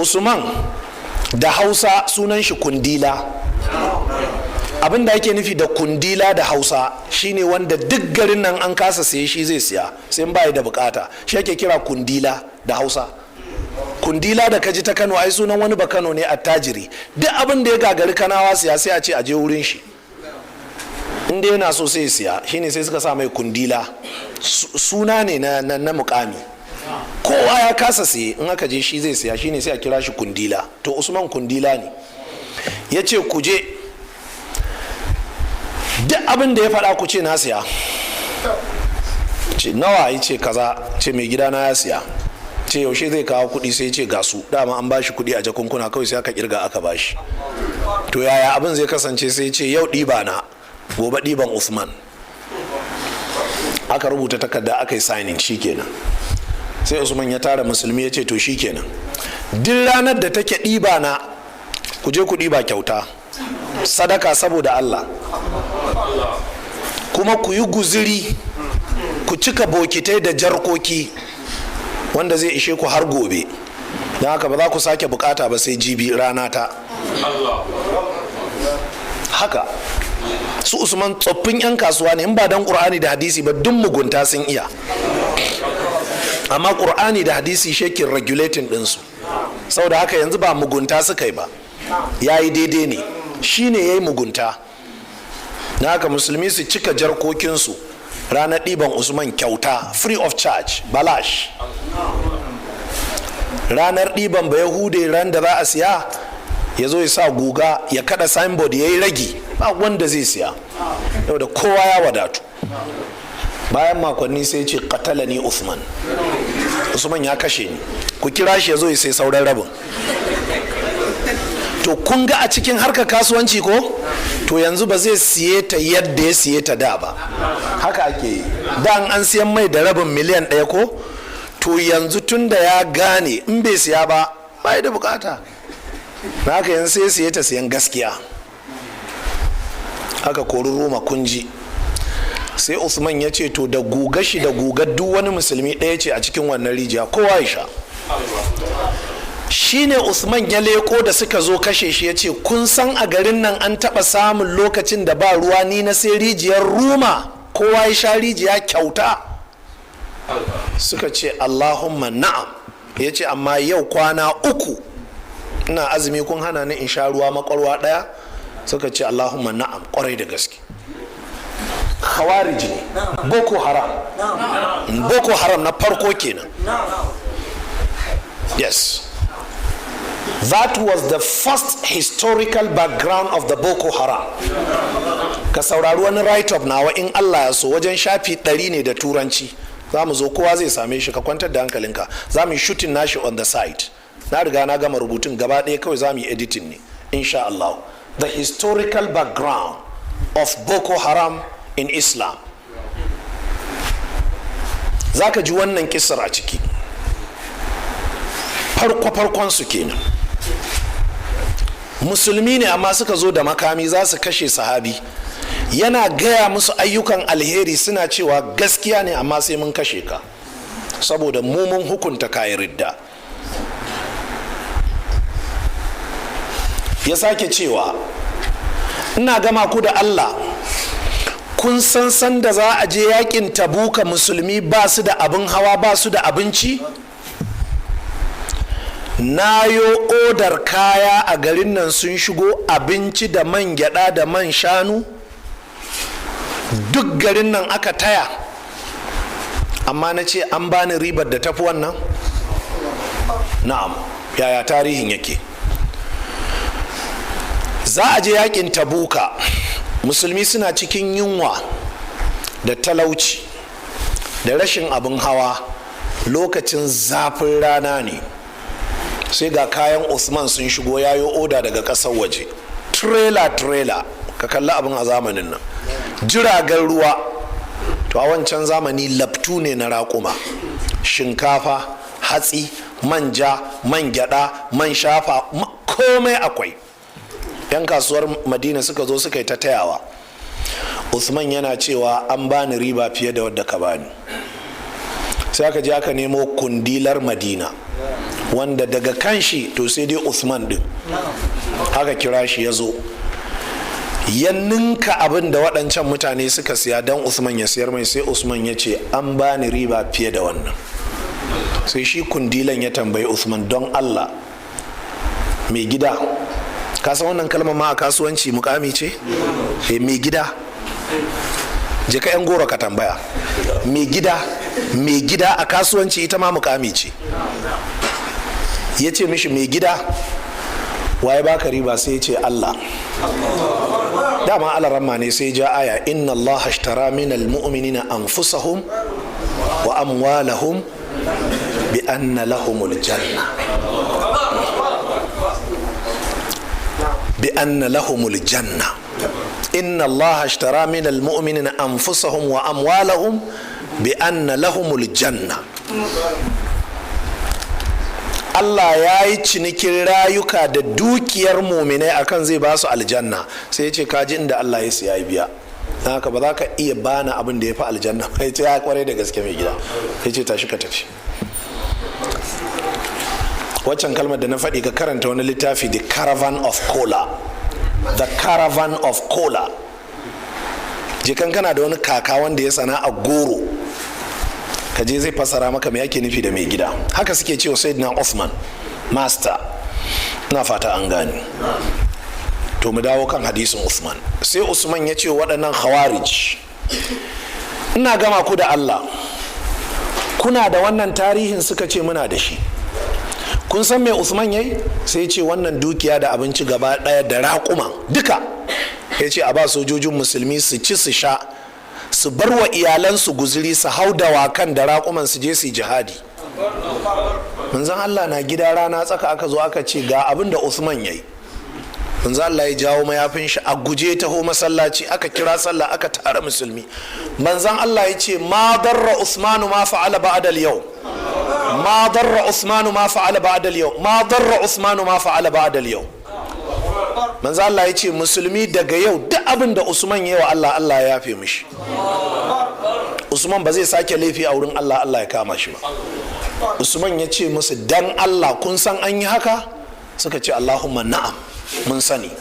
Usman da Hausa sunan shi kundila. Abin da ake nufi da kundila da Hausa shine wanda duk garin nan an kasa saye shi zai siya sai ba da bukata, shi ake kira kundila da Hausa. Kundila da kaji ta Kano ai sunan wani ba Kano ne attajiri, duk abin da ya gagari Kanawa siya sai a ce a je wurin shi, inda yana so sai siya, shine sai suka sa mai kundila. Suna ne na mukami, kowa ya kasa siye in aka je shi zai siya, shine sai a kira shi kundila. To Usman kundila ne. Ya ce ku je duk abin da ya faɗa ku ce na siya. Ce nawa? Ya ce kaza. Ce mai gida na ya siya. Ce yaushe zai kawo kuɗi? Sai ce ga su, dama an bashi kuɗi a jakunkuna, kawai sai aka kirga aka bashi. To yaya abin zai kasance? Sai ce yau ɗiba na, gobe ɗiban Usman. Aka rubuta takarda aka yi signing, shikenan. Sai Usman ya tara musulmi ya ce to shikenan, duk ranar da take ɗiba na ku je ku ɗiba kyauta, sadaka saboda Allah, kuma ku yi guziri, ku cika bokitai da jarkoki wanda zai ishe ku har gobe, don haka ba za ku sake bukata ba sai jibi rana ta. Haka su Usman tsoffin 'yan kasuwa ne, in ba dan Qur'ani da hadisi ba duk mugunta sun iya, amma Qur'ani da hadisi shekin regulating ɗinsu, saboda haka yanzu ba mugunta suka yi ba, ya yi daidai ne, shi ne ya yi mugunta. Na haka musulmi su cika jarkokinsu ranar ɗiban Usman kyauta, free of charge, balash. Ranar ɗiban ba Yahude ran da za a siya ya zo ya sa guga ya kada signboard ya yi ragi, ba wanda zai siya, yau da kowa ya wadatu. Bayan makonni sai ce qatalani Usman ya kashe ni, ku kira shi ya zo ya sai sauran rabin. To kun ga a cikin harkar kasuwanci ko, to yanzu ba zai siye ta yadda ya siye ta da ba. Haka ake yi, da an siyan mai da rabin miliyan 1 ko, to yanzu tun da ya gane in bai siya ba bai da bukata, na haka yanzu sai siye ta siyan gaskiya. Haka kori Roma kunji. Sai Usman ya ce to da guga shi da gugar duk wani musulmi ɗaya ce a cikin wannan rijiya, kowa ya sha. Shi ne Usman ya leko da suka zo kashe shi ya ce kun san a garin nan an taɓa samun lokacin da ba ruwa ni na sai rijiyar Ruma, kowa ya sha rijiya kyauta. Suka ce Allahumma na'am. Ya ce amma yau kwana 3 ina azumi kun hana ni in sha ruwa makwarwa ɗaya. Suka ce Allahumma na'am, kwarai da gaske. Khawarij ne, Boko Haram. Boko Haram na farko kenan. Yes. That was the first historical background of the Boko Haram. Ka saurari wani write-up nawa in Allah ya so, wajen shafi 100 ne da turanci. Za mu zo kowa zai same shi, ka kwantar da hankalinka. Za mu yi shooting nashi on the site. Na riga na gama rubutun gaba ɗaya, kawai za mu yi editing ne, insha Allah. The historical background of Boko Haram in Islam. Za ka ji wannan kisar a ciki. Farko-farkon su kenan. Musulmi ne amma suka zo da makami za su kashe sahabi. Yana gaya musu ayyukan alheri, suna cewa gaskiya ne amma sai mun kashe ka, saboda mu mun hukunta kayi ridda. Ya sake cewa ina gama ku da Allah, kun san da za a je yakin Tabuka musulmi ba su da abin hawa, ba su da abinci? Na yo odar kaya a garin nan sun shigo, abinci da man gyada da man shanu, duk garin nan aka taya, amma na ce an bani ribar da tafi wannan? Na'am. Yaya tarihin yake? Za a je yakin Tabuka, musulmi suna cikin yunwa da talauci da rashin abin hawa, lokacin zafin rana ne. Sai ga kayan Usman sun shigo, yayo oda daga ƙasar waje, trailer ka kalli abin a zamanin nan, jiragen ruwa. To a wancan zamani laftu ne na raƙuma, shinkafa, hatsi, manja, man gyada, man shafa, komai akwai. 'Yan kasuwar Madina suka zo suka yi ta tayawa. Usman yana cewa an bani riba fiye da wadda ka bani. Sai aka je aka nemo kundilar Madina, wanda daga kan shi to sai dai Usman din haka kira shi ya zo ya ninka abin da waɗancan mutane suka siya don Usman ya siyar mai, sai Usman ya ce an bani riba fiye da wannan. Sai shi kundilan ya tambayi Usman, don Allah mai gida, ka san wannan kalmar ma a kasuwanci mukami ce? Mai gida, je ka yan goro ka tambaya. Mai gida a kasuwanci ita ma mukami ce. Ya ce mishi mai gida waye baka riba? Sai ya ce Allah. Dama alaramma ne sai ja aya, inna Allah ashtara minal mu'minina anfusahum wa amwalahum bi anna lahumul janna, bi anna lahumul janna. inna Allah ashtara minal mu'minina anfusahum wa amwalahum bi anna lahumul janna. Allah ya yi cinikin rayuka da dukiyar muminai akan zai ba su aljanna, sai ya ce kaji inda Allah ya siya biya, haka ba za ka iya bana abin da ya fi aljanna. Ya ce ya kware da gaske mai gida, ya ce tashi ka tafi. Waccan kalmar da na faɗi ka karanta wani littafi, The Caravan of Kola. The Caravan of Kola. Jikan kana da wani kaka wanda ya sana'a goro, kaje zai fasara maka me yake nufi da mai gida. Haka suke cewa Sayyidina Uthman, master. Na fata an gane. To mu dawo kan hadisin Uthman. Sai Usman ya ce waɗannan khawarij, ina gama ku da Allah, kuna da wannan tarihin? Suka ce muna da shi. Kun san me Usman yayi? Sai ya ce wannan dukiya da abinci gaba ɗaya da raƙuma duka, ya ce a ba sojojin musulmi su ci su sha, su bar wa iyalansu guzuri, su hau dawakan da raƙuman su je su jihadi. Manzon Allah na gida rana tsaka aka zo aka ce ga abin da Usman yayi. Manzon Allah ya jawo mayafin shi a guje taho masallaci, aka kira sallah aka tara musulmi. Manzon Allah ya ce ma darra Usmanu ma fa'ala ba'da al-yawm, ma darra Usmanu ma fa'ala ba'da al-yawm, ma darra Usmanu ma fa'ala ba'da al-yawm. Manzo Allah ya ce musulmi daga yau duk abin da Usman ya wa Allah, Allah ya yafe mishi. Usman ba zai sake laifi a wurin Allah, Allah ya kama shi ba. Usman ya ce musu dan Allah kun san an yi haka? Suka ce Allahumma na'am, mun sani.